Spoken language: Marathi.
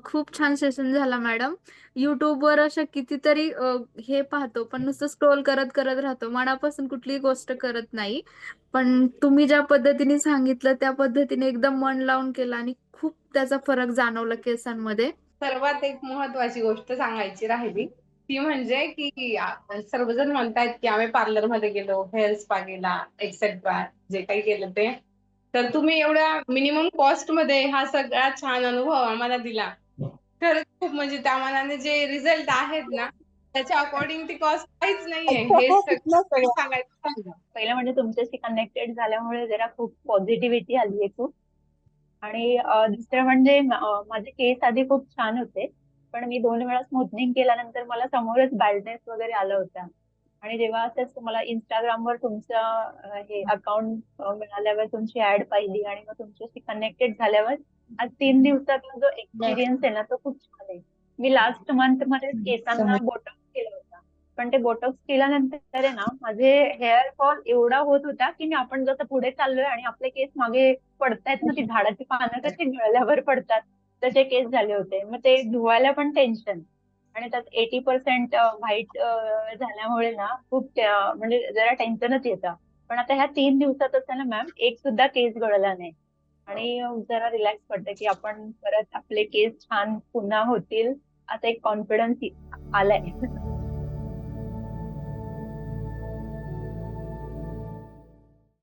खूप छान सेशन झाला मॅडम. युट्यूबवर अशा कितीतरी हे पाहतो, पण नुसतं स्क्रोल करत करत राहतो. मनापासून कुठलीही गोष्ट करत नाही. पण तुम्ही ज्या पद्धतीने सांगितलं त्या पद्धतीने एकदम मन लावून केलं आणि खूप त्याचा फरक जाणवला केसांमध्ये. सर्वात एक महत्वाची गोष्ट सांगायची राहिली ती म्हणजे की सर्वजण म्हणतायत की आम्ही पार्लर मध्ये गेलो, हेअर स्पा गेला, एक्सेट्रा जे काही केलं ते. तर तुम्ही एवढ्या मिनिमम कॉस्ट मध्ये हा सगळा छान अनुभव आम्हाला दिला. खरंच खूप म्हणजे त्या मानाने जे रिझल्ट आहेत ना त्याच्या अकॉर्डिंग ती कॉस्ट काहीच नाहीये हे तिथलं सगळं सगळं सांगायचं झालं. पहिलं म्हणजे तुमच्याशी कनेक्टेड झाल्यामुळे जरा खूप पॉझिटिव्हिटी आली आहे खूप. आणि दुसरं म्हणजे माझे केस आधी खूप छान होते. पण मी 2 वेळा स्मूथनिंग केल्यानंतर मला समोरच बॅल्डनेस वगैरे आलं होतं. आणि जेव्हा असंच मला इंस्टाग्रामवर तुमचं हे अकाउंट मिळाल्यावर तुमची ऍड पाहिली आणि मग तुमच्याशी कनेक्टेड झाल्यावर आज 3 दिवसातला जो एक्सपिरियन्स आहे ना तो खूप छान आहे. मी लास्ट मंथ मध्ये केसांना बोटॉक्स केलं होतं. पण ते बोटॉक्स केल्यानंतर आहे ना माझे हेअर फॉल एवढा होत होता की मी आपण जसं पुढे चाललोय आणि आपले केस मागे पडतायत ना ती झाडाची पानं कशी गळल्यावर पडतात तसे केस झाले होते. मग ते धुवायला पण टेन्शन आणि त्यात 80% व्हाईट झाल्यामुळे ना खूप म्हणजे जरा टेन्शनच येतं. पण आता ह्या 3 दिवसातच आहे ना मॅम एक सुद्धा केस गळला नाही. आणि जरा रिलॅक्स वाटतं की आपण परत आपले केस छान पुन्हा होतील. आता एक कॉन्फिडन्स आलाय.